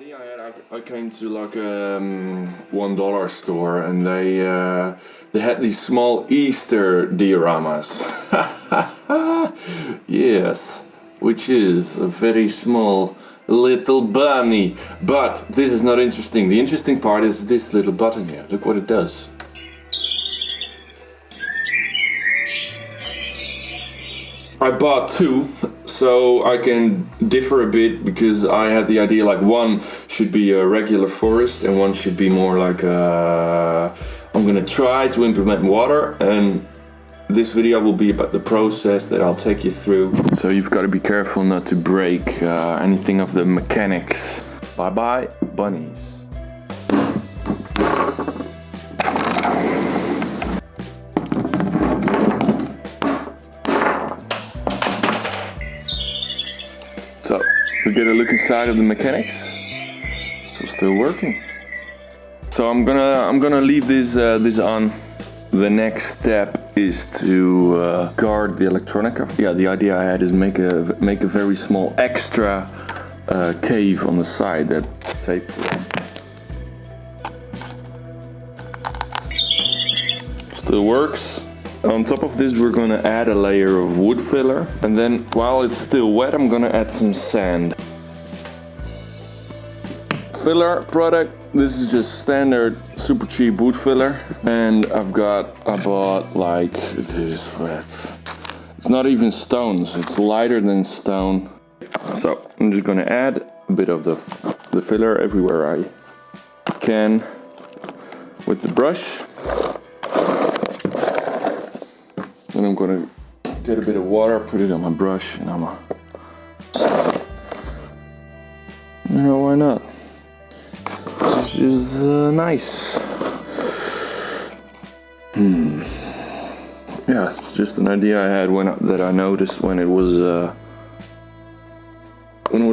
I came to like one dollar store and they had these small Easter dioramas. Yes, which is a very small little bunny. But this is not interesting. The interesting part is this little button here. Look what it does. I bought two, so I can differ a bit because I had the idea like one should be a regular forest and one should be more like I'm gonna try to implement water, and this video will be about the process that I'll take you through. So you've got to be careful not to break anything of the mechanics. Bye bye bunnies. So, we get a look inside of the mechanics. So still working. So I'm gonna leave this on. The next step is to guard the electronica. Yeah, the idea I had is make a very small extra cave on the side that tape. Still works. On top of this we're gonna add a layer of wood filler, and then while it's still wet I'm gonna add some sand. Filler product, this is just standard super cheap wood filler, and I bought like this. It's not even stones, it's lighter than stone. So I'm just gonna add a bit of the filler everywhere I can with the brush. Then I'm gonna get a bit of water, put it on my brush, and why not? This is nice. Yeah, it's just an idea I had that I noticed when it was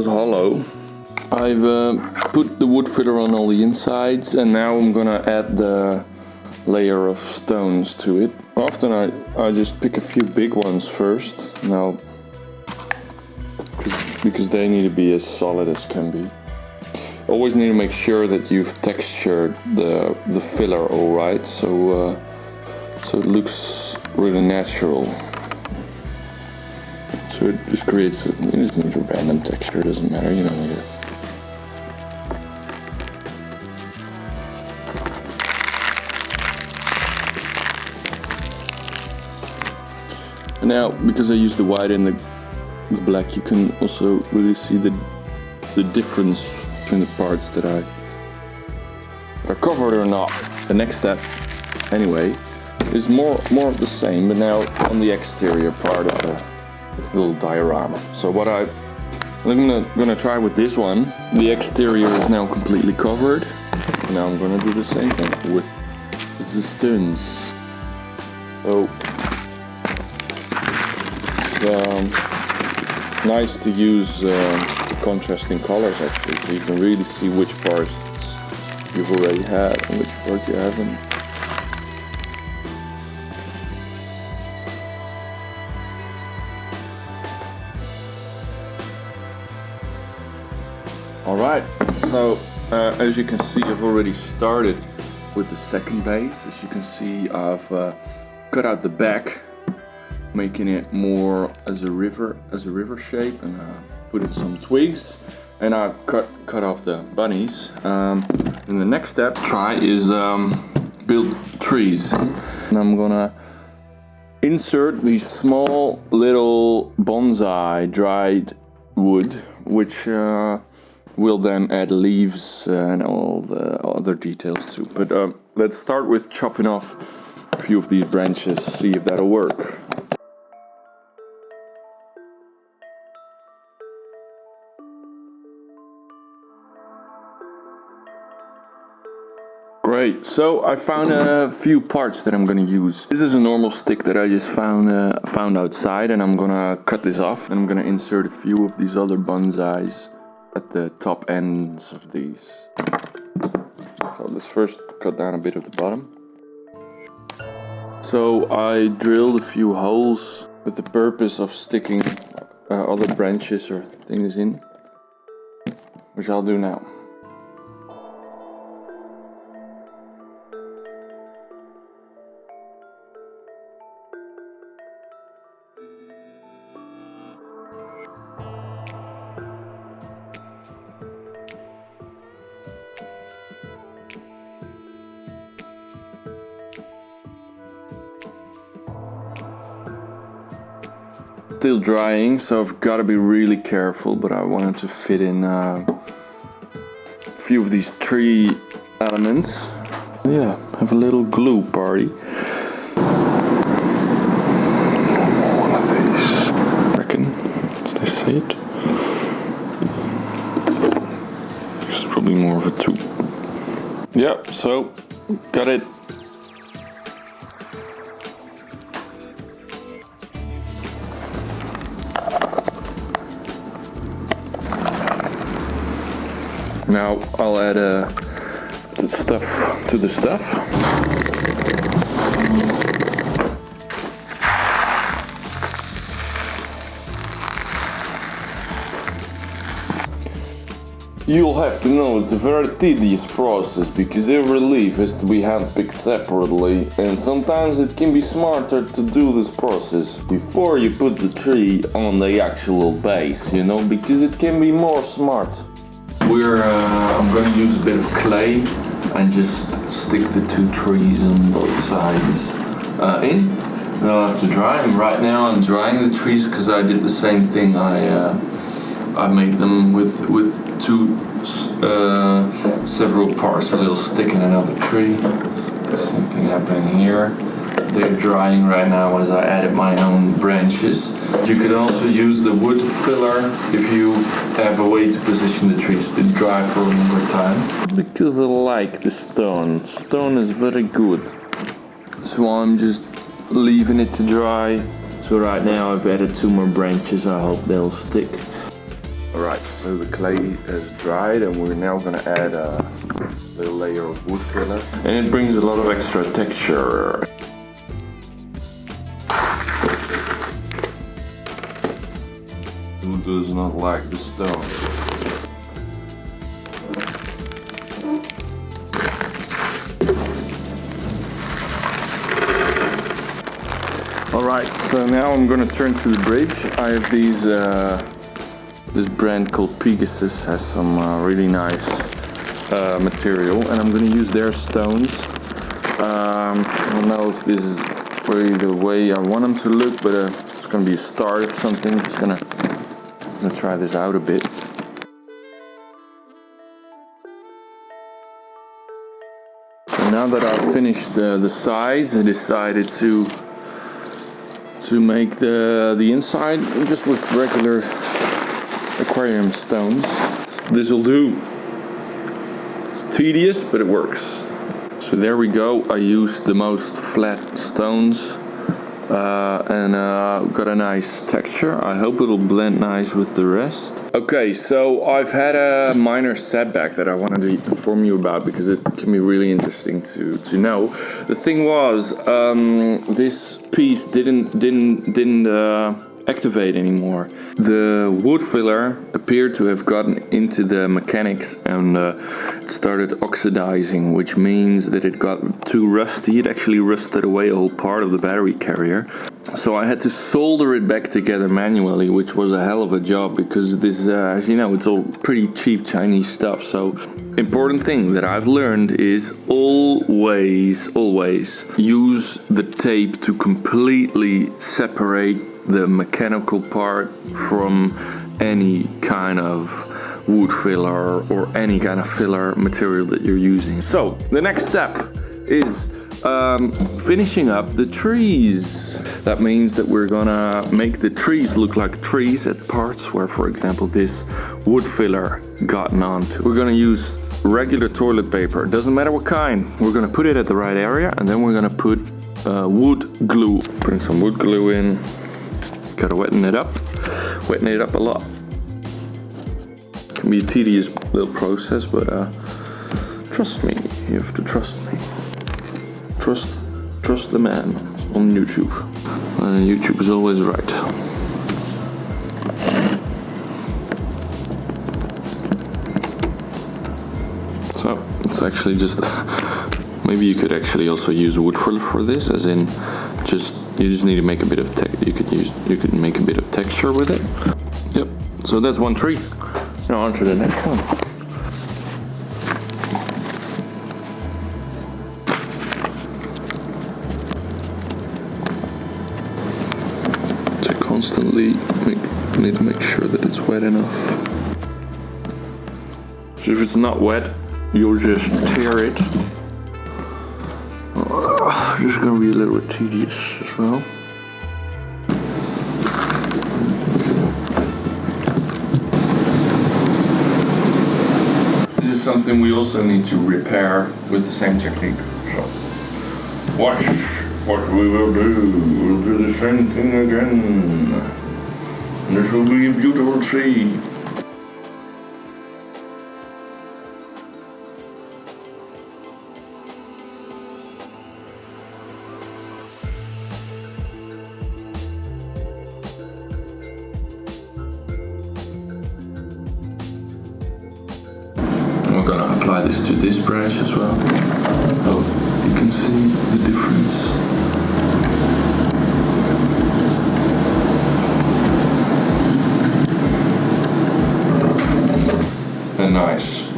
hollow. I've put the wood filler on all the insides, and now I'm gonna add the layer of stones to it. Often I just pick a few big ones first, now because they need to be as solid as can be. Always need to make sure that you've textured the filler all right, so it looks really natural. So it just creates you just need a random texture. It doesn't matter, you don't need it. Now, because I used the white and the black, you can also really see the difference between the parts that are covered or not. The next step, anyway, is more of the same, but now on the exterior part of the little diorama. So what I'm gonna try with this one, the exterior is now completely covered. Now I'm gonna do the same thing with the stones. So nice to use contrasting colors actually, so you can really see which parts you've already had and which part you haven't. Alright, so as you can see I've already started with the second base. As you can see I've cut out the back, making it more as a river shape, and put in some twigs, and I cut off the bunnies. And the next step is build trees, and I'm gonna insert these small little bonsai dried wood, which will then add leaves and all the other details too. But let's start with chopping off a few of these branches, see if that'll work. Great, so I found a few parts that I'm gonna use. This is a normal stick that I just found outside, and I'm gonna cut this off, and I'm gonna insert a few of these other bonsais at the top ends of these. So let's first cut down a bit of the bottom. So I drilled a few holes with the purpose of sticking other branches or things in, which I'll do now. Still drying, so I've got to be really careful, but I wanted to fit in a few of these tree elements. Yeah, have a little glue party. One of these, I reckon. Does they say it? It's probably more of a 2. Yep, so got it. Now I'll add the stuff to the stuff. You'll have to know it's a very tedious process because every leaf has to be handpicked separately, and sometimes it can be smarter to do this process before you put the tree on the actual base, you know, because it can be more smart. I'm going to use a bit of clay and just stick the 2 trees on both sides in. They'll have to dry. And right now I'm drying the trees because I did the same thing. I made them with 2 several parts, a little stick and another tree. Same thing happening here. They're drying right now as I added my own branches. You could also use the wood filler if you have a way to position the trees to dry for a longer time. Because I like the stone. Stone is very good. So I'm just leaving it to dry. So right now I've added 2 more branches. I hope they'll stick. Alright, so the clay has dried and we're now going to add a little layer of wood filler. And it brings a lot of extra texture. Who does not like the stone? Alright, so now I'm going to turn to the bridge. I have these, this brand called Pegasus has some really nice material, and I'm going to use their stones. I don't know if this is really the way I want them to look, but it's going to be a start of something. Just I'm gonna try this out a bit. So now that I've finished the sides, I decided to make the inside just with regular aquarium stones. This'll do. It's tedious, but it works. So there we go. I used the most flat stones. And got a nice texture. I hope it'll blend nice with the rest. Okay, so I've had a minor setback that I wanted to inform you about because it can be really interesting to know. The thing was, this piece didn't activate anymore. The wood filler appeared to have gotten into the mechanics and it started oxidizing, which means that it got too rusty. It actually rusted away a whole part of the battery carrier. So I had to solder it back together manually, which was a hell of a job because this, as you know, it's all pretty cheap Chinese stuff. So important thing that I've learned is always use the tape to completely separate the mechanical part from any kind of wood filler or any kind of filler material that you're using. So the next step is finishing up the trees. That means that we're gonna make the trees look like trees at parts where, for example, this wood filler gotten onto. We're gonna use regular toilet paper, doesn't matter what kind. We're gonna put it at the right area and then we're gonna put wood glue. Putting some wood glue in. Gotta weten it up a lot. Can be a tedious little process, but trust me, you have to trust me. Trust the man on YouTube. YouTube is always right. So it's actually just maybe you could actually also use wood filler for this, as in you just need to make a bit of you could make a bit of texture with it. Yep. So that's one tree. Now on to the next one. To constantly wet enough. So if it's not wet, you'll just tear it. This is gonna be a little bit tedious as well. This is something we also need to repair with the same technique. So, watch what we will do. We'll do the same thing again. And this will be a beautiful tree. I'm gonna apply this to this branch as well. So you can see the difference. A nice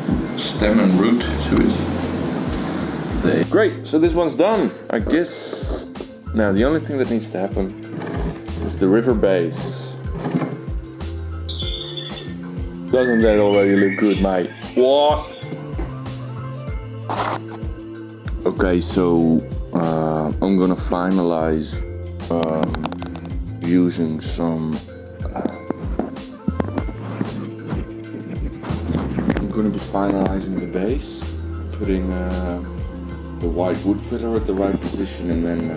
stem and root to it. There. Great, so this one's done. I guess now the only thing that needs to happen is the river base. Doesn't that already look good, mate? What? Okay, so I'm gonna finalize using some. I'm gonna be finalizing the base, putting the white wood filler at the right position, and then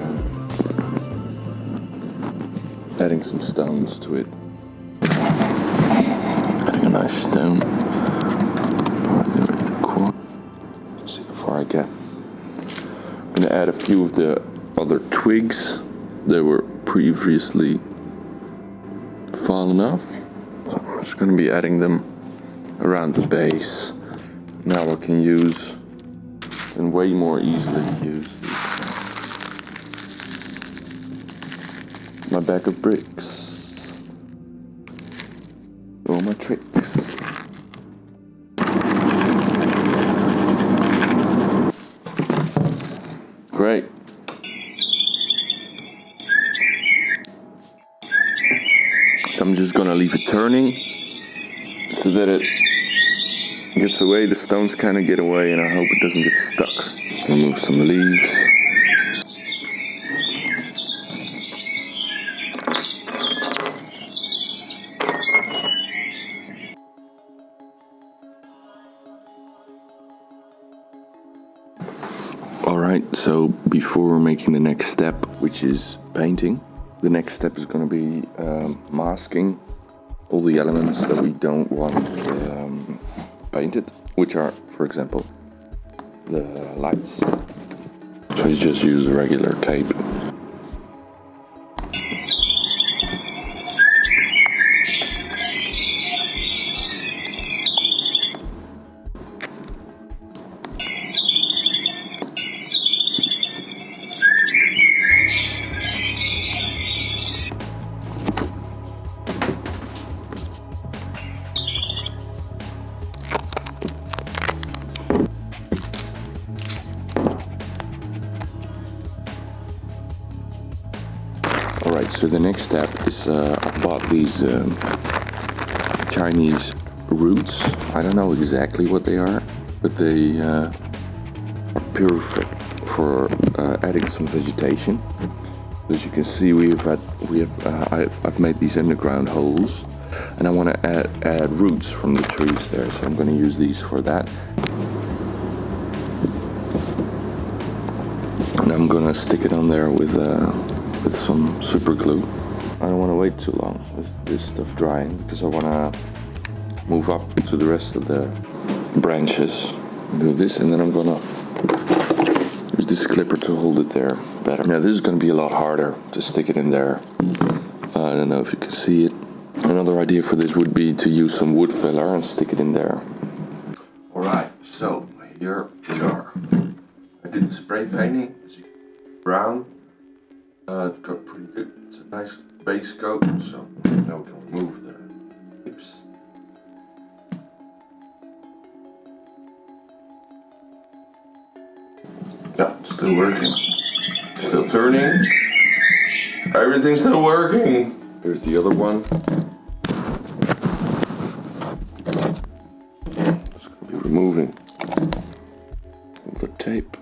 adding some stones to it. Adding a nice stone. See how far I get. I'm gonna add a few of the other twigs that were previously fallen off. So I'm just gonna be adding them around the base. Now I can use, and way more easily use my bag of bricks. All my tricks. Great. So I'm just gonna leave it turning so that it gets away, the stones kind of get away, and I hope it doesn't get stuck. Remove some leaves. Alright, so before making the next step, which is painting, the next step is going to be masking all the elements that we don't want painted, which are, for example, the lights. So you just use regular tape. Alright, so the next step is I bought these Chinese roots. I don't know exactly what they are, but they are perfect for adding some vegetation. As you can see, I've made these underground holes, and I want to add roots from the trees there. So I'm going to use these for that. And I'm going to stick it on there with some super glue. I don't want to wait too long with this stuff drying because I want to move up to the rest of the branches. Do this, and then I'm gonna use this clipper to hold it there better. Now this is going to be a lot harder to stick it in there. I don't know if you can see it. Another idea for this would be to use some wood filler and stick it in there. Alright, so here we are. I did the spray painting, as you can see, brown. It got pretty good. It's a nice base coat, so now we can remove the tips. Yeah, it's still working. Still turning. Everything's still working. Here's the other one. removing the tape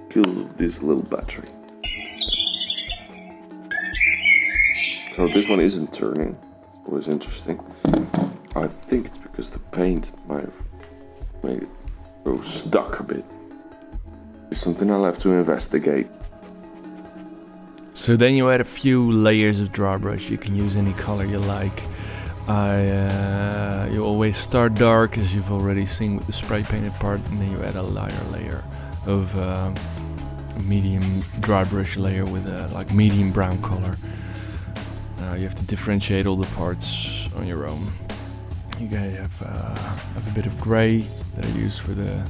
because of this little battery. So this one isn't turning. It's always interesting. I think it's because the paint might have made it go stuck a bit. It's something I'll have to investigate. So then you add a few layers of dry brush. You can use any color you like. You always start dark, as you've already seen with the spray painted part, and then you add a lighter layer of medium dry brush layer with a like medium brown color. You have to differentiate all the parts on your own. You have a bit of gray that I use for the...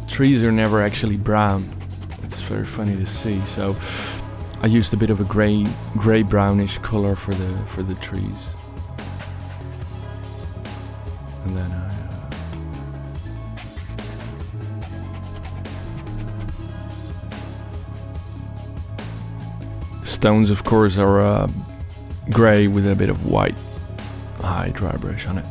trees are never actually brown. It's very funny to see. So I used a bit of a gray brownish color for the trees. And then stones, of course, are gray with a bit of white high dry brush on it.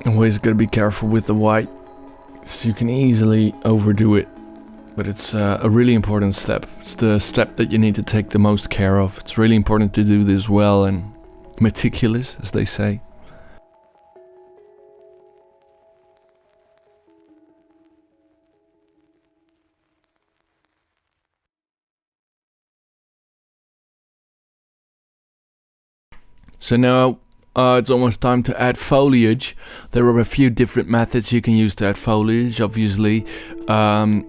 Always gotta be careful with the white, so you can easily overdo it, but it's a really important step. It's the step that you need to take the most care of. It's really important to do this well and meticulous, as they say. So now it's almost time to add foliage. There are a few different methods you can use to add foliage. Obviously,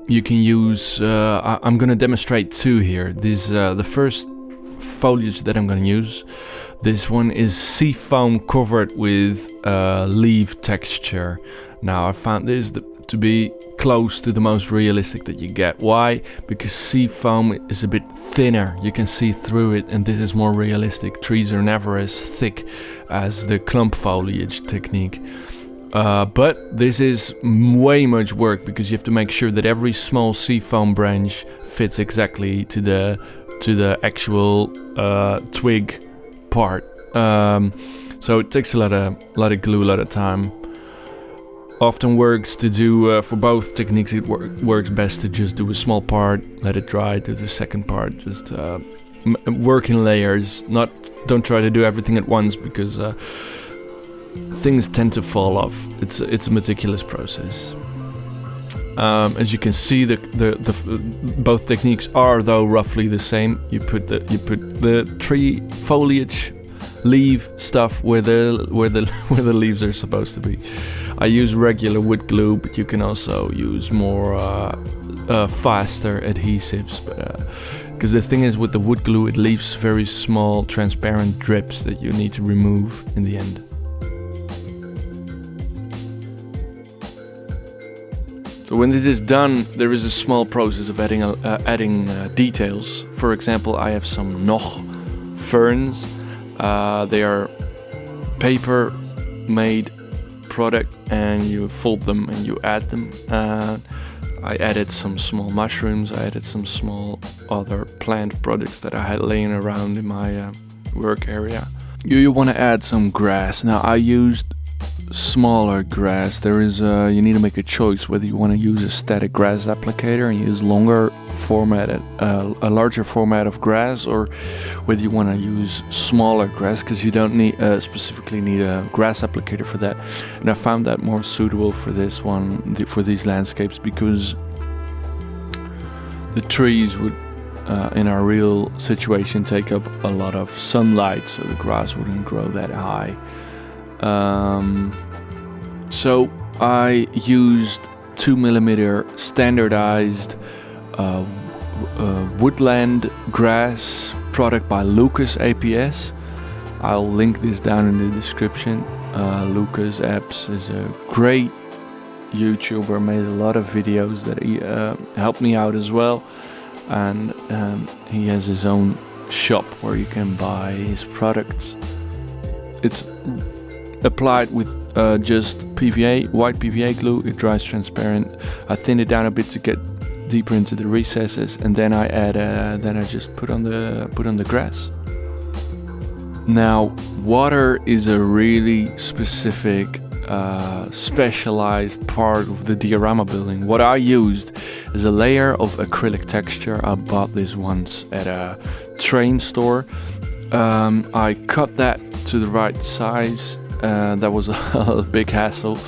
you can use. I'm going to demonstrate two here. The first foliage that I'm going to use. This one is sea foam covered with leaf texture. Now I found this to be close to the most realistic that you get. Why? Because sea foam is a bit thinner, you can see through it, and this is more realistic. Trees are never as thick as the clump foliage technique. But this is way much work because you have to make sure that every small sea foam branch fits exactly to the actual twig part. So it takes a lot of glue, a lot of time. Often works to do for both techniques. It works best to just do a small part, let it dry, do the second part, just work in layers. Don't try to do everything at once because things tend to fall off. It's a meticulous process. As you can see, the both techniques are though roughly the same. You put the tree foliage leaf stuff where the leaves are supposed to be. I use regular wood glue, but you can also use more faster adhesives. Because the thing is, with the wood glue, it leaves very small transparent drips that you need to remove in the end. So when this is done, there is a small process of adding details. For example, I have some nog ferns. They are paper-made product, and you fold them and you add them. I added some small mushrooms. I added some small other plant products that I had laying around in my work area. You want to add some grass. Now I used smaller grass. There is you need to make a choice whether you want to use a static grass applicator and use a larger format of grass, or whether you want to use smaller grass, because you don't need specifically need a grass applicator for that. And I found that more suitable for this one, for these landscapes, because the trees would in our real situation take up a lot of sunlight, so the grass wouldn't grow that high. So I used 2mm standardized woodland grass product by Lucas APS. I'll link this down in the description. Lucas Apps is a great YouTuber, made a lot of videos that he helped me out as well, and he has his own shop where you can buy his products. It's applied with just PVA, white PVA glue. It dries transparent. I thinned it down a bit to get deeper into the recesses, and then I just put on the grass. Now, water is a really specific, specialized part of the diorama building. What I used is a layer of acrylic texture. I bought this once at a train store. I cut that to the right size. That was a big hassle,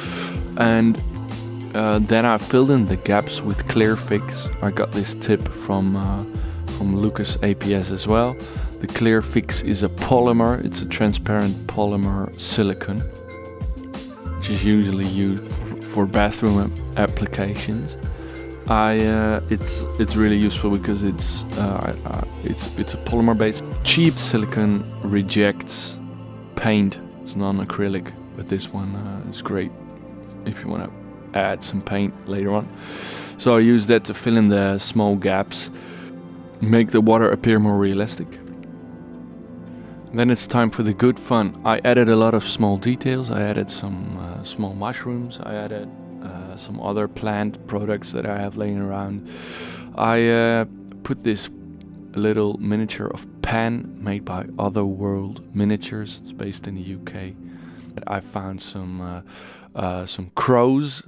and then I filled in the gaps with clear fix. I got this tip from Lucas APS as well. The clear fix is a polymer. It's a transparent polymer silicone, which is usually used for bathroom applications. It's really useful because it's a polymer based. Cheap silicone rejects paint. It's non-acrylic, but this one is great if you want to add some paint later on. So I use that to fill in the small gaps, make the water appear more realistic. Then it's time for the good fun. I added a lot of small details. I added some small mushrooms. I added some other plant products that I have laying around. I put this little miniature of Pan made by Otherworld Miniatures. It's based in the UK. I found some crows,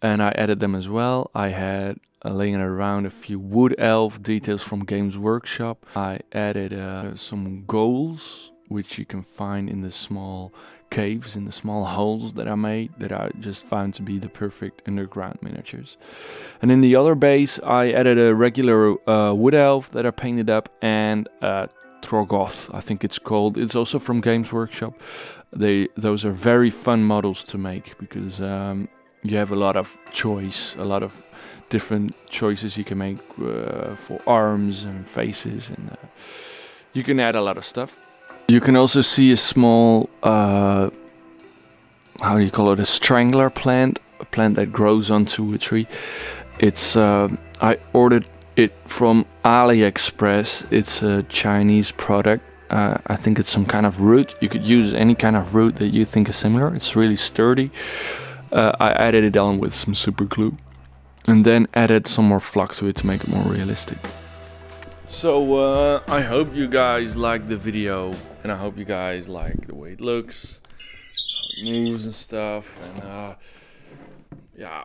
and I added them as well. I had laying around a few wood elf details from Games Workshop. I added some goals, which you can find in the small caves, in the small holes that I made, that I just found to be the perfect underground miniatures. And in the other base, I added a regular wood elf that I painted up, and Trogoth, I think it's called. It's also from Games Workshop. Those are very fun models to make, because you have a lot of choice, a lot of different choices you can make for arms and faces, and you can add a lot of stuff. You can also see a small, how do you call it, a strangler plant, a plant that grows onto a tree. It's I ordered it from AliExpress. It's a Chinese product. I think it's some kind of root. You could use any kind of root that you think is similar. It's really sturdy. I added it on with some super glue, and then added some more flux to it to make it more realistic. So I hope you guys like the video, and I hope you guys like the way it looks, how it moves and stuff. And yeah,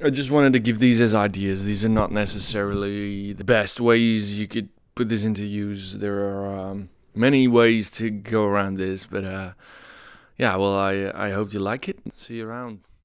I just wanted to give these as ideas. These are not necessarily the best ways you could put this into use. There are many ways to go around this, but yeah, well, I hope you like it. See you around.